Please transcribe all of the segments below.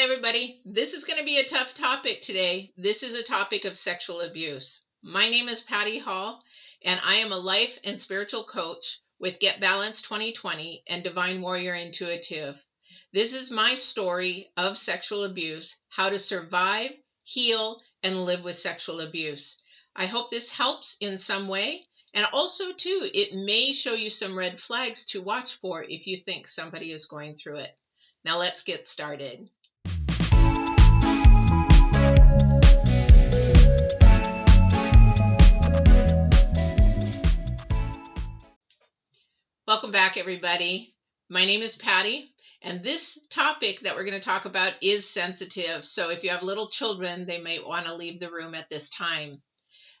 everybody. This is going to be a tough topic today. This is a topic of sexual abuse. My name is Patty Hall, and I am a life and spiritual coach with Get Balance 2020 and Divine Warrior Intuitive. This is my story of sexual abuse, how to survive, heal, and live with sexual abuse. I hope this helps in some way. And also, too, it may show you some red flags to watch for if you think somebody is going through it. Now let's get started. Welcome back, everybody. My name is Patty, and this topic that we're going to talk about is sensitive. So if you have little children, they may want to leave the room at this time.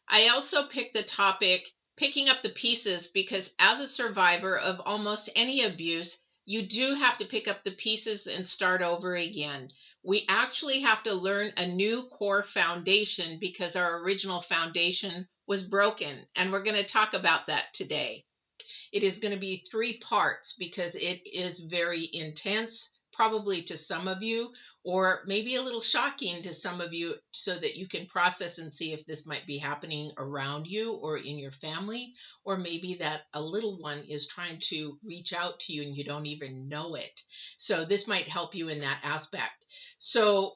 I also picked the topic, picking up the pieces, because as a survivor of almost any abuse, you do have to pick up the pieces and start over again. We actually have to learn a new core foundation because our original foundation was broken, and we're going to talk about that today. It is going to be 3 parts because it is very intense, probably to some of you, or maybe a little shocking to some of you, so that you can process and see if this might be happening around you or in your family, or maybe that a little one is trying to reach out to you and you don't even know it. So this might help you in that aspect. So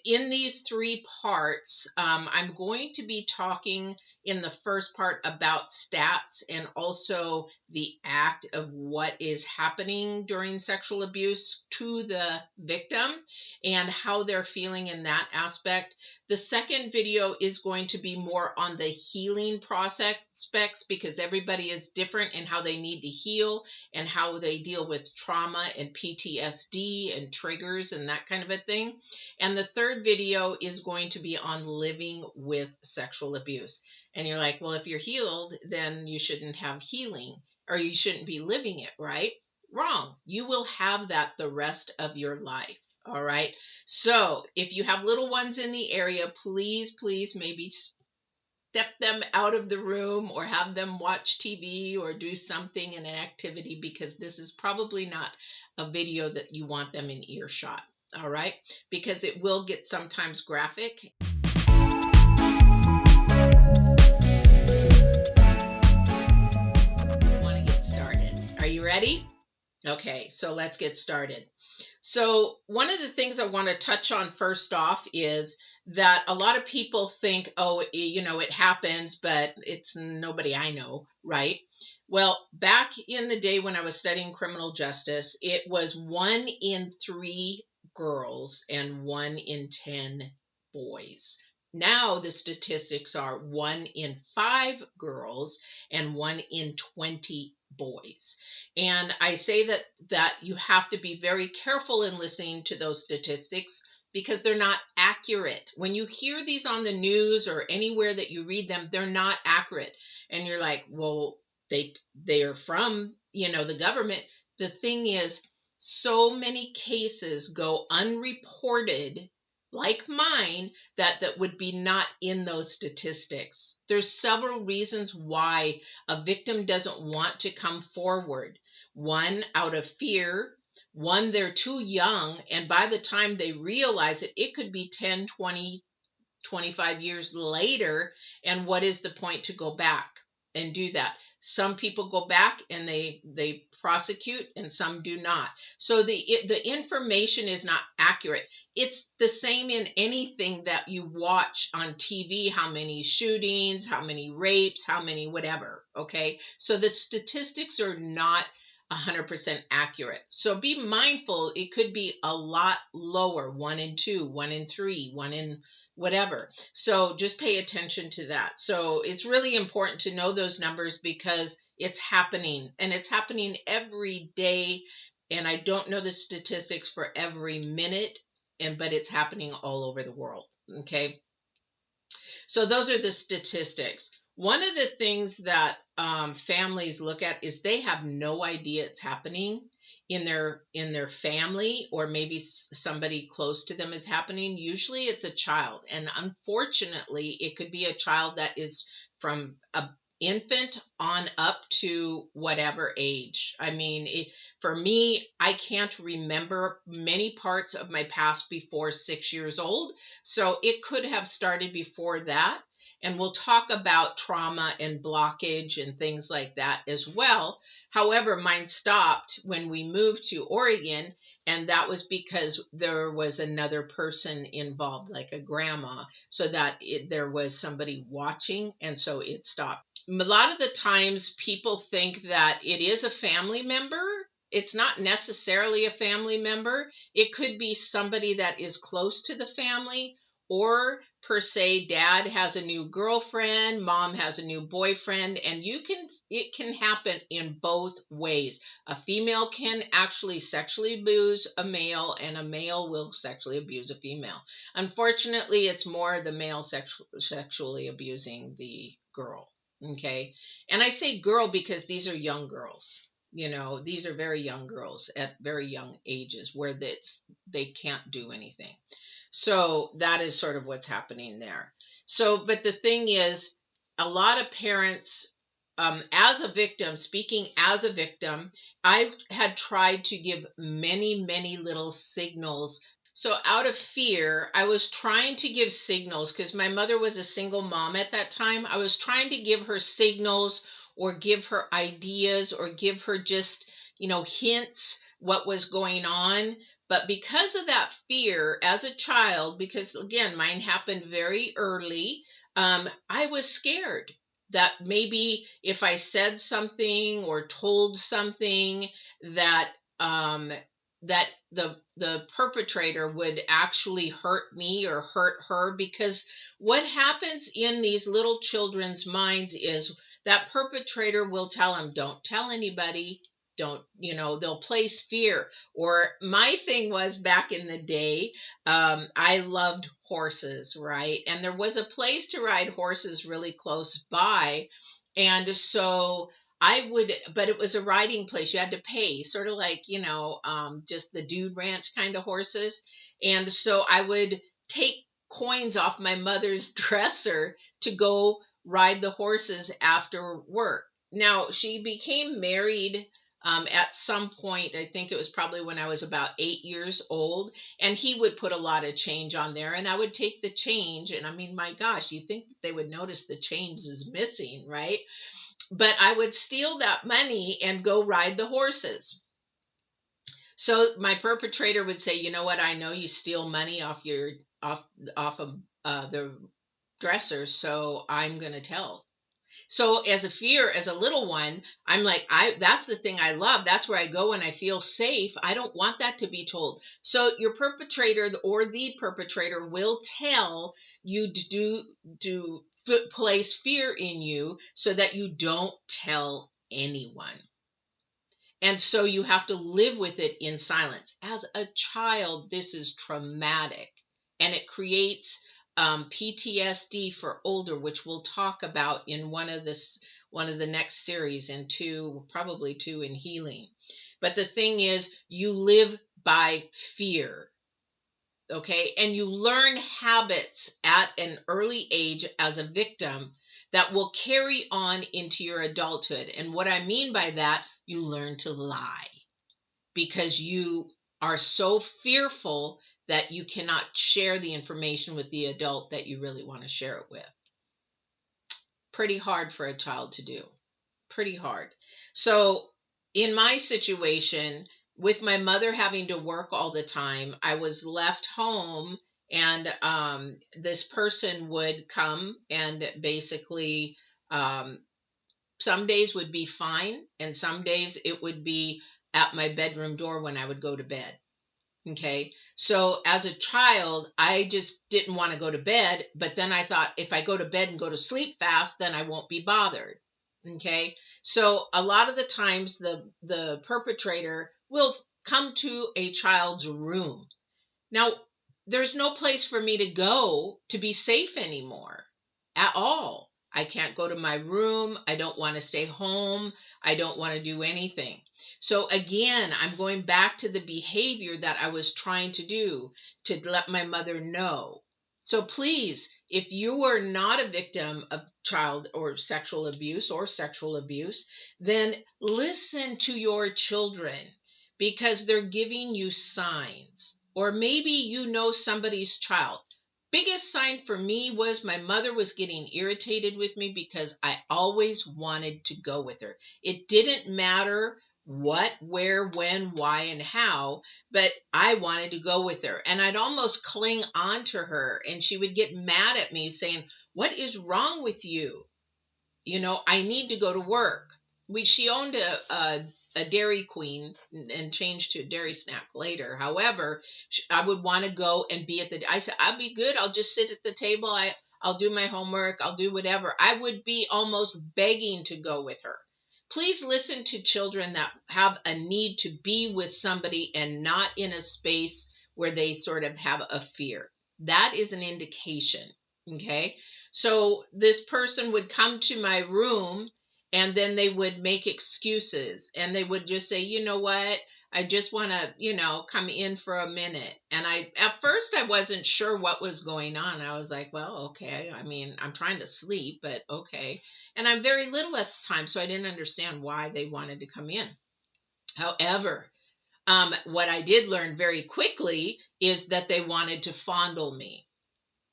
in these 3 parts, I'm going to be talking in the first part about stats and also the act of what is happening during sexual abuse to the victim and how they're feeling in that aspect. The second video is going to be more on the healing process aspects, because everybody is different in how they need to heal and how they deal with trauma and PTSD and triggers and that kind of a thing. And the third video is going to be on living with sexual abuse. And you're like, well, if you're healed, then you shouldn't have healing, or you shouldn't be living it, right? Wrong. You will have that the rest of your life. All right. So if you have little ones in the area, please maybe step them out of the room or have them watch TV or do something in an activity, because this is probably not a video that you want them in earshot. All right. Because it will get sometimes graphic. Are you ready? Okay, so let's get started. So one of the things I want to touch on first off is that a lot of people think, oh, it happens, but it's nobody I know, right? Well, back in the day when I was studying criminal justice, it was 1 in 3 girls and 1 in 10 boys. Now the statistics are 1 in 5 girls and 1 in 20 boys. And I say that you have to be very careful in listening to those statistics, because they're not accurate. When you hear these on the news or anywhere that you read them, they're not accurate. And you're like, well, they are from, the government. The thing is, so many cases go unreported, like mine, that would be not in those statistics. There's several reasons why a victim doesn't want to come forward. 1, out of fear. 1, they're too young, and by the time they realize it, it could be 10, 20, 25 years later, and what is the point to go back and do that? Some people go back and they prosecute, and some do not. So the information is not accurate. It's the same in anything that you watch on TV, how many shootings, how many rapes, how many whatever, okay? So the statistics are not 100% accurate. So be mindful, it could be a lot lower, 1 in 2, 1 in 3, 1 in whatever. So just pay attention to that. So it's really important to know those numbers, because it's happening, and it's happening every day. And I don't know the statistics for every minute, but it's happening all over the world. Okay. So those are the statistics. One of the things that families look at is they have no idea it's happening in their family, or maybe somebody close to them is happening. Usually it's a child, and unfortunately it could be a child that is from infant on up to whatever age. I mean, for me, I can't remember many parts of my past before 6 years old. So it could have started before that. And we'll talk about trauma and blockage and things like that as well. However, mine stopped when we moved to Oregon, and that was because there was another person involved, like a grandma, so that there was somebody watching, and so it stopped. A lot of the times people think that it is a family member. It's not necessarily a family member. It could be somebody that is close to the family, or per se, dad has a new girlfriend, mom has a new boyfriend, and it can happen in both ways. A female can actually sexually abuse a male, and a male will sexually abuse a female. Unfortunately, it's more the male sexually abusing the girl. Okay. And I say girl because these are young girls. These are very young girls at very young ages where they can't do anything. So that is sort of what's happening there. So, but the thing is, a lot of parents, as a victim, speaking as a victim, I had tried to give many, many little signals. So, out of fear, I was trying to give signals because my mother was a single mom at that time. I was trying to give her signals or give her ideas or give her just, hints what was going on. But because of that fear as a child, because again, mine happened very early, I was scared that maybe if I said something or told something that um, that the perpetrator would actually hurt me or hurt her. Because what happens in these little children's minds is that perpetrator will tell them, don't tell anybody, don't, they'll place fear. Or my thing was back in the day, I loved horses, right? And there was a place to ride horses really close by. And so I would, but it was a riding place. You had to pay, sort of like, just the dude ranch kind of horses. And so I would take coins off my mother's dresser to go ride the horses after work. Now, she became married at some point. I think it was probably when I was about 8 years old, and he would put a lot of change on there, and I would take the change. And I mean, my gosh, you think they would notice the change is missing, right? But I would steal that money and go ride the horses. So my perpetrator would say, "You know what? I know you steal money off off of the dresser, so I'm going to tell." So as a fear, as a little one, I'm like, that's the thing I love. That's where I go when I feel safe. I don't want that to be told. So your perpetrator or the perpetrator will tell you to place fear in you so that you don't tell anyone. And so you have to live with it in silence. As a child, this is traumatic, and it creates PTSD for older, which we'll talk about in one of the next series, and probably two in healing. But the thing is, you live by fear. Okay, and you learn habits at an early age as a victim that will carry on into your adulthood. And what I mean by that, you learn to lie because you are so fearful that you cannot share the information with the adult that you really want to share it with. Pretty hard for a child to do. Pretty hard. So, in my situation, with my mother having to work all the time, I was left home, and this person would come and basically, some days would be fine, and some days it would be at my bedroom door when I would go to bed. Okay. So as a child, I just didn't want to go to bed. But then I thought, if I go to bed and go to sleep fast, then I won't be bothered. Okay. So a lot of the times the perpetrator will come to a child's room. Now, there's no place for me to go to be safe anymore at all. I can't go to my room. I don't want to stay home. I don't want to do anything. So again, I'm going back to the behavior that I was trying to do to let my mother know. So please, If you are not a victim of child or sexual abuse, then listen to your children because they're giving you signs. Or maybe you know somebody's child. Biggest sign for me was my mother was getting irritated with me because I always wanted to go with her. It didn't matter what, where, when, why, and how, but I wanted to go with her. And I'd almost cling on to her, and she would get mad at me saying, "What is wrong with you? I need to go to work." She owned a Dairy Queen and changed to a Dairy Snack later. However, I would want to go and be I said, "I'll be good. I'll just sit at the table. I'll do my homework. I'll do whatever." I would be almost begging to go with her. Please listen to children that have a need to be with somebody and not in a space where they sort of have a fear. That is an indication. Okay. So this person would come to my room and then they would make excuses and they would just say, "You know what? I just want to, come in for a minute." And at first I wasn't sure what was going on. I was like, "Well, okay. I mean, I'm trying to sleep, but okay." And I'm very little at the time, so I didn't understand why they wanted to come in. However, what I did learn very quickly is that they wanted to fondle me.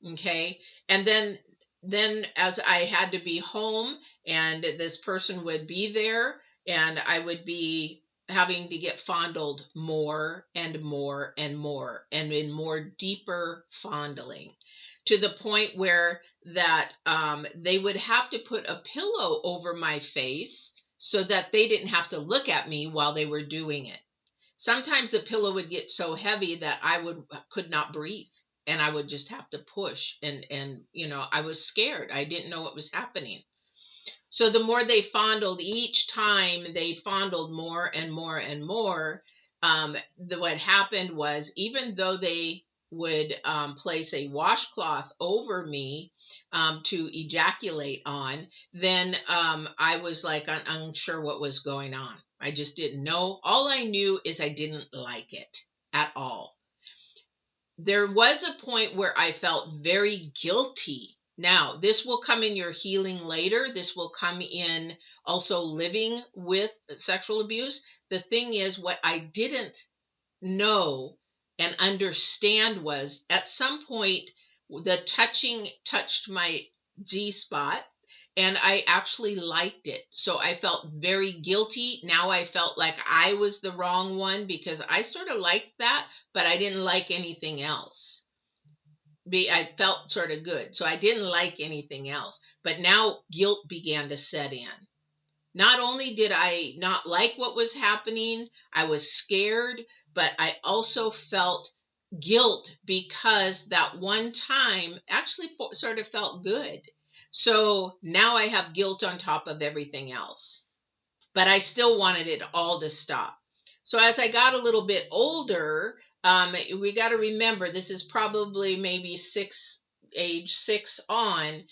Okay. And then as I had to be home and this person would be there and I would be having to get fondled more and more and more and in more deeper fondling to the point where that they would have to put a pillow over my face so that they didn't have to look at me while they were doing it. Sometimes the pillow would get so heavy that could not breathe and I would just have to push and I was scared. I didn't know what was happening. So the more they fondled, each time they fondled more and more and more, what happened was even though they would place a washcloth over me to ejaculate on, then I was like unsure what was going on. I just didn't know. All I knew is I didn't like it at all. There was a point where I felt very guilty. Now, this will come in your healing later. This will come in also living with sexual abuse. The thing is, what I didn't know and understand was at some point the touching touched my G spot and I actually liked it. So I felt very guilty. Now I felt like I was the wrong one because I sort of liked that, but I didn't like anything else. I felt sort of good. So I didn't like anything else. But now guilt began to set in. Not only did I not like what was happening, I was scared, but I also felt guilt because that one time actually sort of felt good. So now I have guilt on top of everything else, but I still wanted it all to stop. So as I got a little bit older, we got to remember this is probably maybe age 6 on,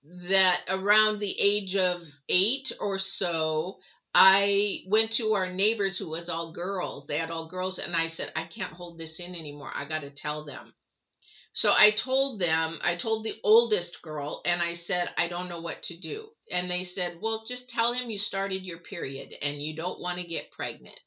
that around the age of 8 or so, I went to our neighbors who was all girls. They had all girls, and I said, "I can't hold this in anymore. I got to tell them." So I told them, I told the oldest girl, and I said, "I don't know what to do." And they said, "Well, just tell him you started your period and you don't want to get pregnant."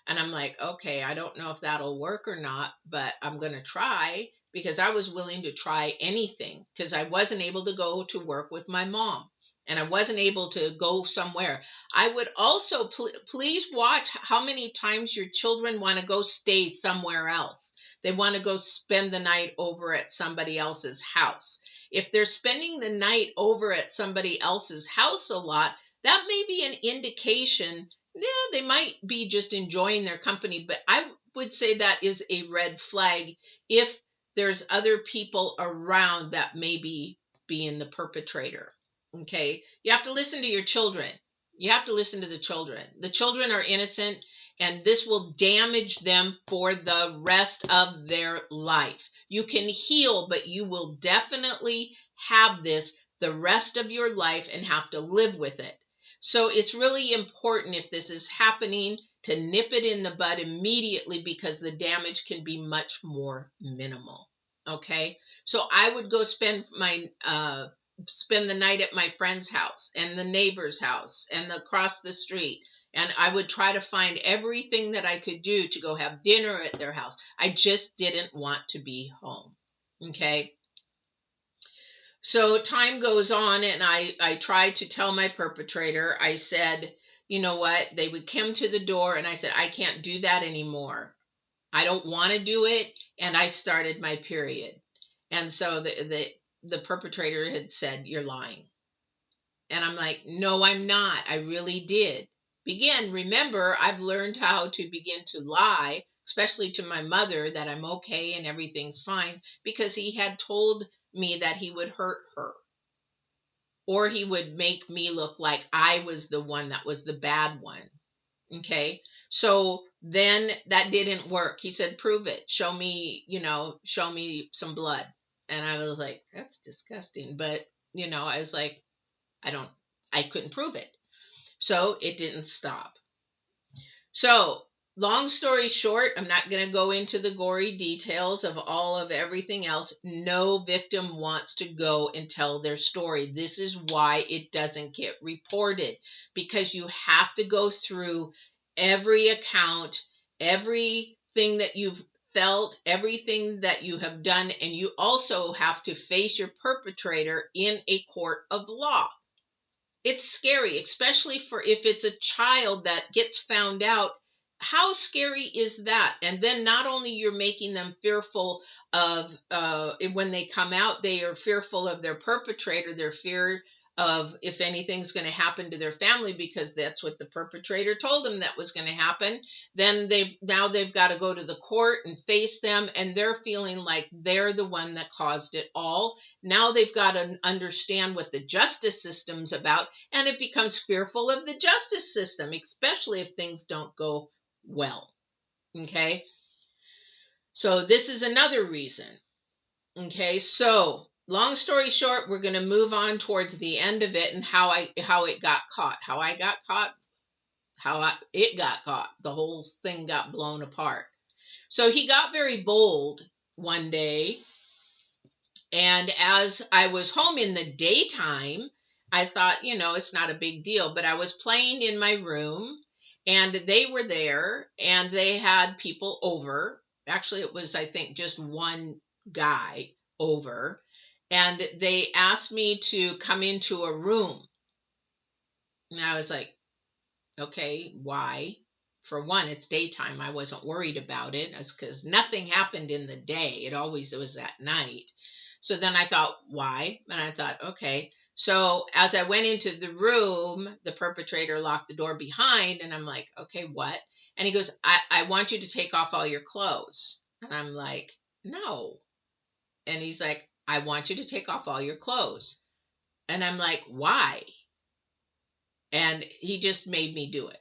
And I'm like, "Okay, I don't know if that'll work or not, but I'm going to try," because I was willing to try anything because I wasn't able to go to work with my mom and I wasn't able to go somewhere. I would also please watch how many times your children want to go stay somewhere else. They want to go spend the night over at somebody else's house. If they're spending the night over at somebody else's house a lot, that may be an indication, yeah, they might be just enjoying their company, but I would say that is a red flag if there's other people around that may be being the perpetrator. Okay. You have to listen to your children. You have to listen to the children. The children are innocent and this will damage them for the rest of their life. You can heal, but you will definitely have this the rest of your life and have to live with it. So it's really important if this is happening to nip it in the bud immediately because the damage can be much more minimal. Okay. So I would go spend the night at my friend's house and the neighbor's house and across the street. And I would try to find everything that I could do to go have dinner at their house. I just didn't want to be home. Okay. So time goes on, and I tried to tell my perpetrator. I said, you know what? They would come to the door, and I said, I can't do that anymore. I don't want to do it. And I started my period. And so the perpetrator had said, you're lying. And I'm like, no, I'm not. I really did. Remember, I've learned how to begin to lie, especially to my mother, that I'm okay and everything's fine, because he had told me that he would hurt her, or he would make me look like I was the one that was the bad one. Okay. So then that didn't work. He said, prove it. Show me some blood. And I was like, that's disgusting. But, I was like, I don't, I couldn't prove it. So it didn't stop. So, long story short, I'm not going to go into the gory details of all of everything else. No victim wants to go and tell their story. This is why it doesn't get reported, because you have to go through every account, everything that you've felt, everything that you have done, and you also have to face your perpetrator in a court of law. It's scary, especially for if it's a child that gets found out. How scary is that? And then not only you're making them fearful of when they come out, they are fearful of their perpetrator. They're fear of if anything's going to happen to their family, because that's what the perpetrator told them that was going to happen. Then they've got to go to the court and face them, and they're feeling like they're the one that caused it all. Now they've got to understand what the justice system's about, and it becomes fearful of the justice system, especially if things don't go well. Okay. So this is another reason. Okay. So long story short, we're going to move on towards the end of it and how it got caught, it got caught. The whole thing got blown apart. So he got very bold one day. And as I was home in the daytime, I thought, it's not a big deal. But I was playing in my room, and they were there, and they had people over. Actually, it was, I think, just one guy over. And they asked me to come into a room. And I was like, okay, why? For one, it's daytime. I wasn't worried about it. It's because nothing happened in the day. It was at night. So then I thought, why? And I thought, okay. So as I went into the room, the perpetrator locked the door behind, and I'm like, okay, what? And he goes, I want you to take off all your clothes. And I'm like, no. And he's like, I want you to take off all your clothes. And I'm like, why? And he just made me do it.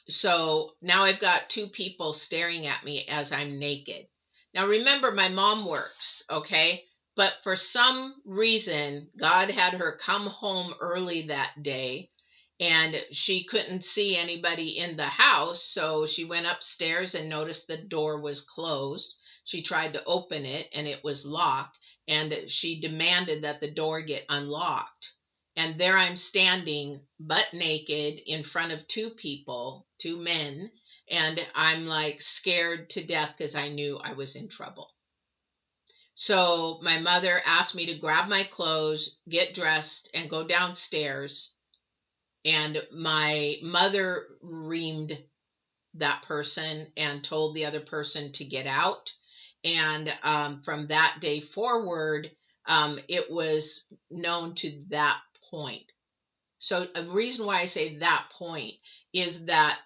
So now I've got two people staring at me as I'm naked. Now remember, my mom works, okay? But for some reason, God had her come home early that day, and she couldn't see anybody in the house. So she went upstairs and noticed the door was closed. She tried to open it, and it was locked, and she demanded that the door get unlocked. And there I'm standing butt naked in front of two people, two men, and I'm like scared to death because I knew I was in trouble. So my mother asked me to grab my clothes, get dressed, and go downstairs. And my mother reamed that person and told the other person to get out. And from that day forward, it was known to that point. So a reason why I say that point is that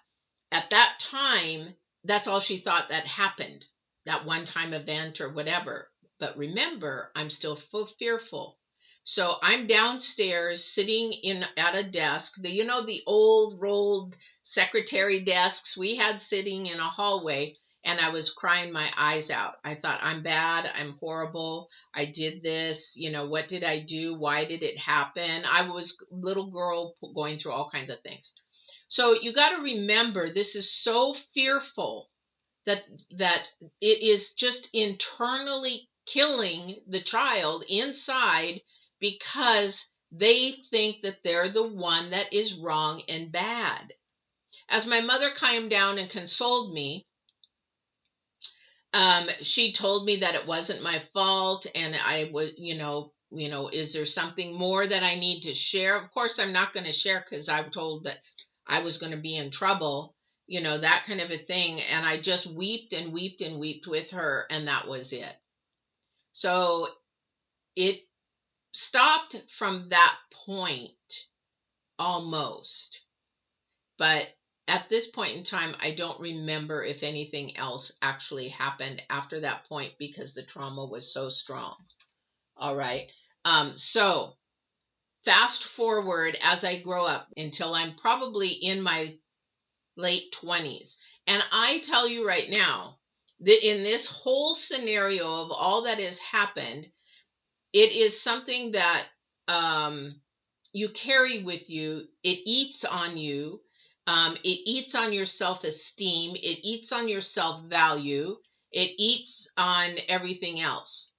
at that time, that's all she thought that happened, that one time event or whatever. But remember, I'm still fearful. So I'm downstairs sitting in at a desk, the old rolled secretary desks we had sitting in a hallway, and I was crying my eyes out. I thought, I'm bad, I'm horrible, I did this, what did I do? Why did it happen? I was a little girl going through all kinds of things. So you got to remember, this is so fearful that it is just internally killing the child inside because they think that they're the one that is wrong and bad. As my mother calmed down and consoled me, she told me that it wasn't my fault, and I was, is there something more that I need to share? Of course, I'm not going to share because I'm told that I was going to be in trouble, that kind of a thing. And I just wept and wept and wept with her, and that was it. So it stopped from that point almost. But at this point in time, I don't remember if anything else actually happened after that point because the trauma was so strong. All right. So fast forward as I grow up until I'm probably in my late 20s. And I tell you right now that in this whole scenario of all that has happened, it is something that you carry with you. It eats on you. It eats on your self-esteem. It eats on your self-value. It eats on everything else.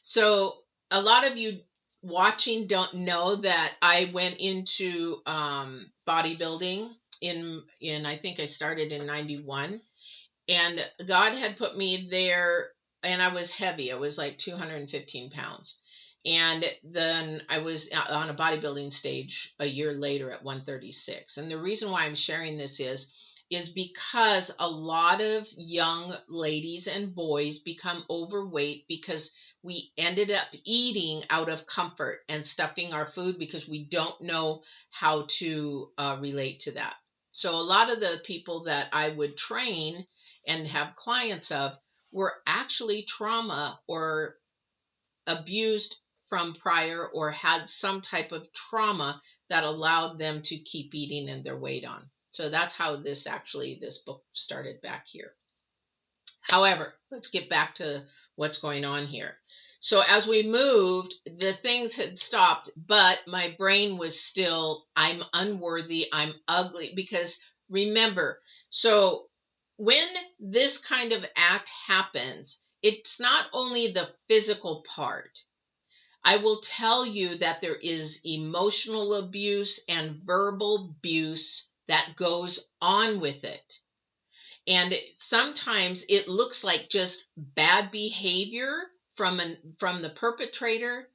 So a lot of you watching don't know that I went into bodybuilding in I think I started in 91, and God had put me there, and I was heavy. I was like 215 pounds. And then I was on a bodybuilding stage a year later at 136. And the reason why I'm sharing this is because a lot of young ladies and boys become overweight because we ended up eating out of comfort and stuffing our food because we don't know how to relate to that. So a lot of the people that I would train and have clients of were actually trauma or abused from prior or had some type of trauma that allowed them to keep eating and their weight on. So that's how this book started back here. However, let's get back to what's going on here. So as we moved, the things had stopped, but my brain was still, I'm unworthy, I'm ugly. Because remember, so when this kind of act happens, it's not only the physical part. I will tell you that there is emotional abuse and verbal abuse that goes on with it. And sometimes it looks like just bad behavior from the perpetrator,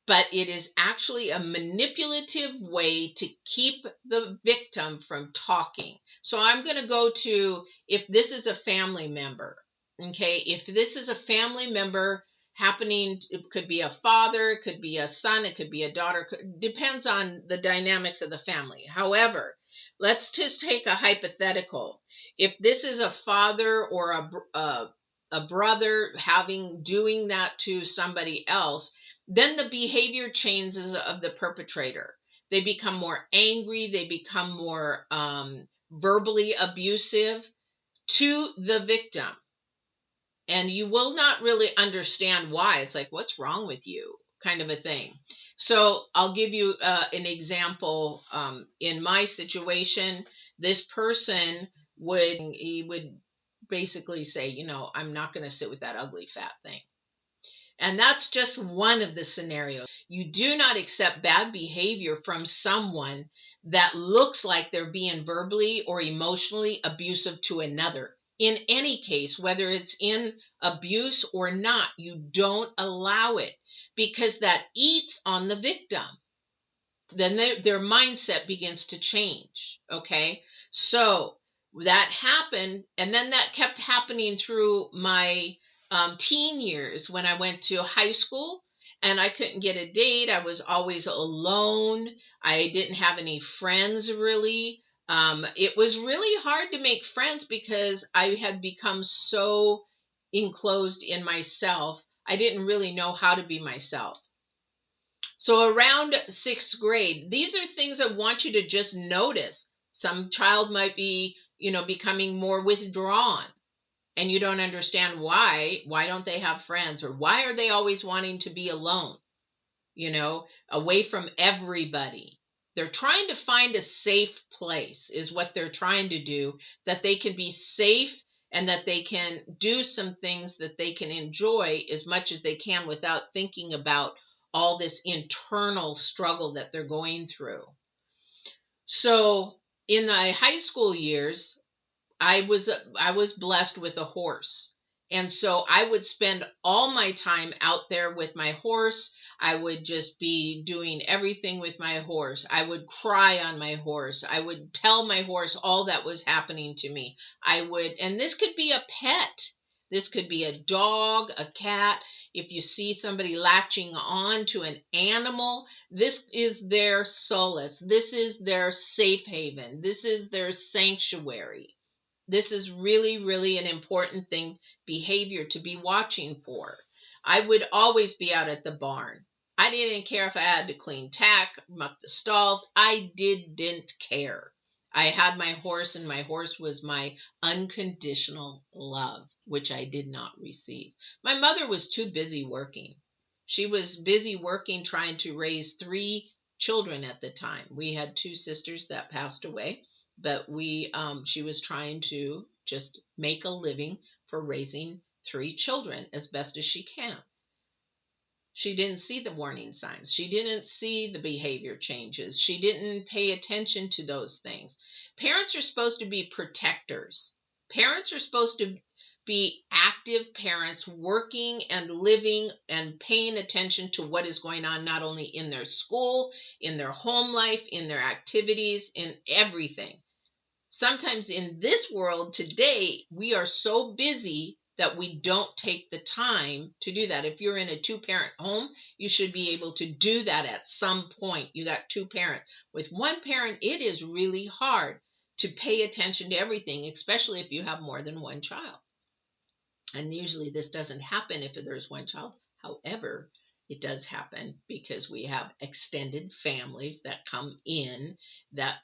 but it is actually a manipulative way to keep the victim from talking. So I'm going to go to, if this is a family member, okay, if this is a family member happening, it could be a father, it could be a son, it could be a daughter, depends on the dynamics of the family. However, let's just take a hypothetical. If this is a father or a brother doing that to somebody else, then the behavior changes of the perpetrator. They become more angry, they become more verbally abusive to the victim. And you will not really understand why. It's like, what's wrong with you? Kind of a thing. So I'll give you an example. In my situation, this person would basically say, I'm not going to sit with that ugly fat thing. And that's just one of the scenarios. You do not accept bad behavior from someone that looks like they're being verbally or emotionally abusive to another. In any case, whether it's in abuse or not, you don't allow it because that eats on the victim. Then their mindset begins to change. Okay. So that happened. And then that kept happening through my teen years when I went to high school and I couldn't get a date. I was always alone. I didn't have any friends really. It was really hard to make friends because I had become so enclosed in myself. I didn't really know how to be myself. So around sixth grade, these are things I want you to just notice. Some child might be, becoming more withdrawn and you don't understand why. Why don't they have friends, or why are they always wanting to be alone, away from everybody? They're trying to find a safe place is what they're trying to do, that they can be safe and that they can do some things that they can enjoy as much as they can without thinking about all this internal struggle that they're going through. So in the high school years, I was blessed with a horse. And so I would spend all my time out there with my horse. I would just be doing everything with my horse. I would cry on my horse. I would tell my horse all that was happening to me. And this could be a pet. This could be a dog, a cat. If you see somebody latching on to an animal, this is their solace. This is their safe haven. This is their sanctuary. This is really, really an important thing, behavior to be watching for. I would always be out at the barn. I didn't care if I had to clean tack, muck the stalls. I didn't care. I had my horse, and my horse was my unconditional love, which I did not receive. My mother was too busy working. She was busy working, trying to raise 3 children at the time. We had 2 sisters that passed away, but she was trying to just make a living for raising 3 children as best as she can. She didn't see the warning signs. She didn't see the behavior changes. She didn't pay attention to those things. Parents are supposed to be protectors. Parents are supposed to be active parents, working and living and paying attention to what is going on, not only in their school, in their home life, in their activities, in everything. Sometimes in this world today, we are so busy that we don't take the time to do that. If you're in a 2-parent home, you should be able to do that at some point. You got 2 parents. With 1 parent, it is really hard to pay attention to everything, especially if you have more than 1 child. And usually this doesn't happen if there's 1 child. However, it does happen because we have extended families that come in that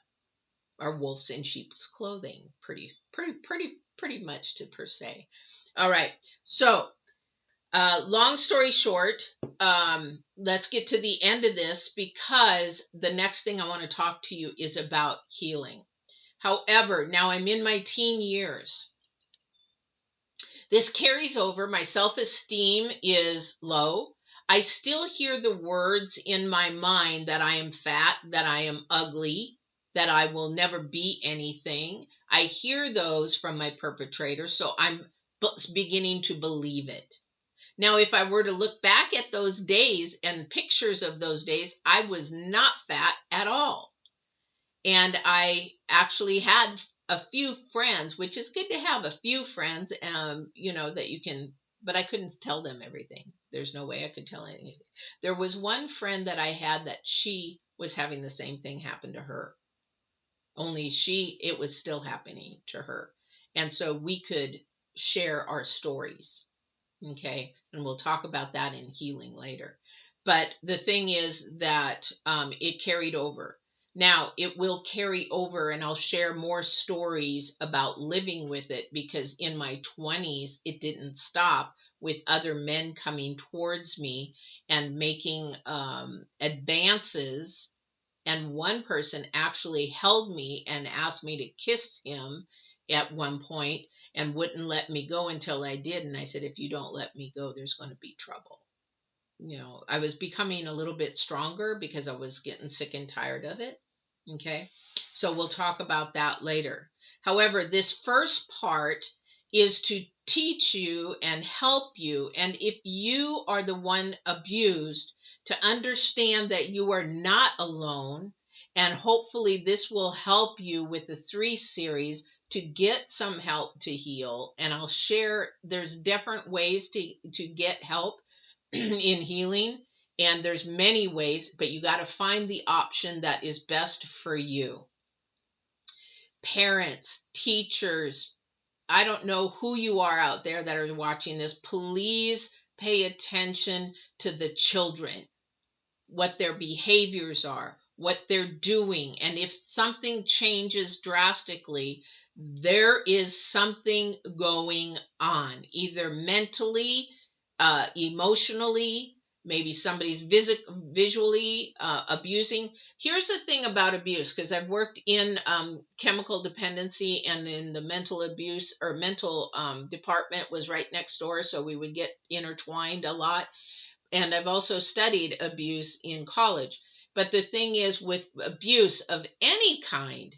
are wolves in sheep's clothing, pretty much to per se. All right. So, long story short, let's get to the end of this, because the next thing I want to talk to you is about healing. However, now I'm in my teen years. This carries over. My self-esteem is low. I still hear the words in my mind that I am fat, that I am ugly, that I will never be anything. I hear those from my perpetrators, so I'm beginning to believe it. Now, if I were to look back at those days and pictures of those days, I was not fat at all. And I actually had a few friends, which is good to have a few friends, that you can, but I couldn't tell them everything. There's no way I could tell anything. There was one friend that I had that she was having the same thing happen to her, only it was still happening to her. And so we could share our stories. Okay. And we'll talk about that in healing later. But the thing is that it carried over. Now it will carry over, and I'll share more stories about living with it, because in my 20s, it didn't stop with other men coming towards me and making advances. And one person actually held me and asked me to kiss him at one point, and wouldn't let me go until I did. And I said, if you don't let me go, there's going to be trouble. I was becoming a little bit stronger because I was getting sick and tired of it. Okay. So we'll talk about that later. However, this first part is to teach you and help you. And if you are the one abused, to understand that you are not alone. And hopefully this will help you with the 3 series to get some help to heal. And I'll share, there's different ways to get help in healing, and there's many ways, but you got to find the option that is best for you. Parents, teachers, I don't know who you are out there that are watching this, please pay attention to the children, what their behaviors are, what they're doing. And if something changes drastically, there is something going on, either mentally, emotionally, maybe somebody's visually abusing. Here's the thing about abuse, because I've worked in chemical dependency, and in the mental abuse or mental department was right next door, so we would get intertwined a lot. And I've also studied abuse in college. But the thing is, with abuse of any kind,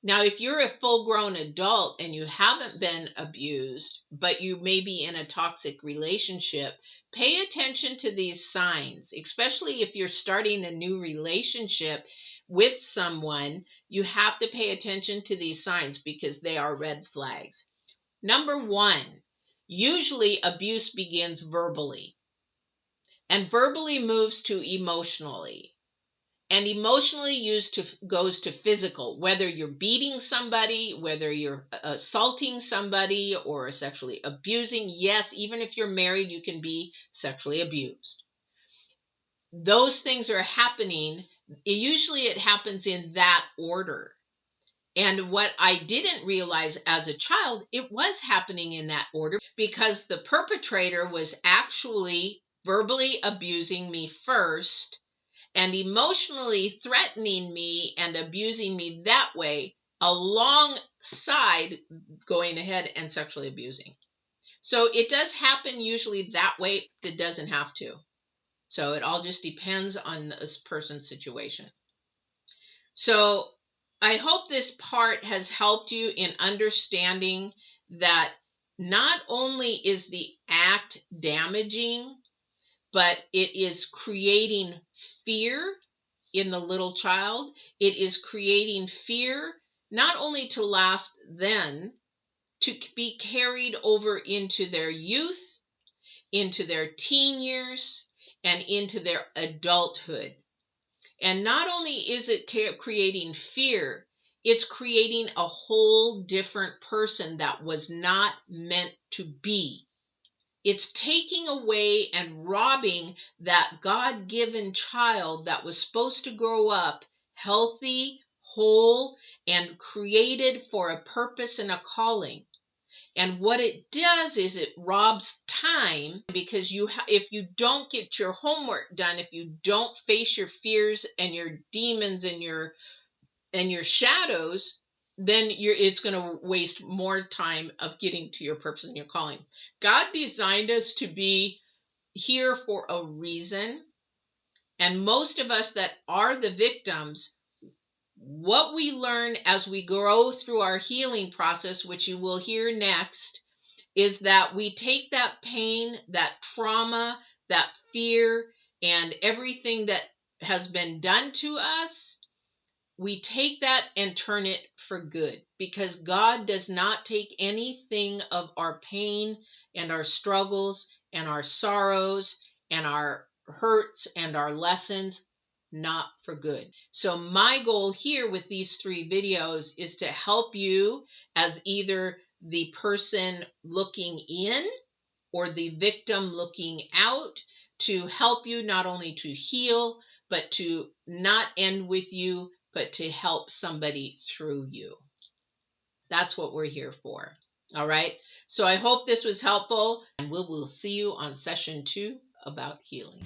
now if you're a full grown adult and you haven't been abused, but you may be in a toxic relationship, pay attention to these signs, especially if you're starting a new relationship with someone. You have to pay attention to these signs because they are red flags. Number one, usually abuse begins verbally, and verbally moves to emotionally, and emotionally goes to physical, whether you're beating somebody, whether you're assaulting somebody or sexually abusing. Yes, even if you're married, you can be sexually abused. Those things are happening. Usually it happens in that order. And what I didn't realize as a child, it was happening in that order because the perpetrator was actually verbally abusing me first and emotionally threatening me and abusing me that way, alongside going ahead and sexually abusing. So it does happen usually that way. It doesn't have to. So it all just depends on this person's situation. So I hope this part has helped you in understanding that not only is the act damaging, but it is creating fear in the little child. It is creating fear not only to last then, to be carried over into their youth, into their teen years, and into their adulthood. And not only is it creating fear, it's creating a whole different person that was not meant to be. It's taking away and robbing that God-given child that was supposed to grow up healthy, whole, and created for a purpose and a calling. And what it does is it robs time, because if you don't get your homework done, if you don't face your fears and your demons and your shadows, then it's going to waste more time of getting to your purpose and your calling. God designed us to be here for a reason. And most of us that are the victims, what we learn as we grow through our healing process, which you will hear next, is that we take that pain, that trauma, that fear, and everything that has been done to us, we take that and turn it for good, because God does not take anything of our pain and our struggles and our sorrows and our hurts and our lessons, not for good. So my goal here with these 3 videos is to help you as either the person looking in or the victim looking out, to help you not only to heal, but to not end with you, but to help somebody through you. That's what we're here for. All right. So I hope this was helpful, and we will see you on session 2 about healing.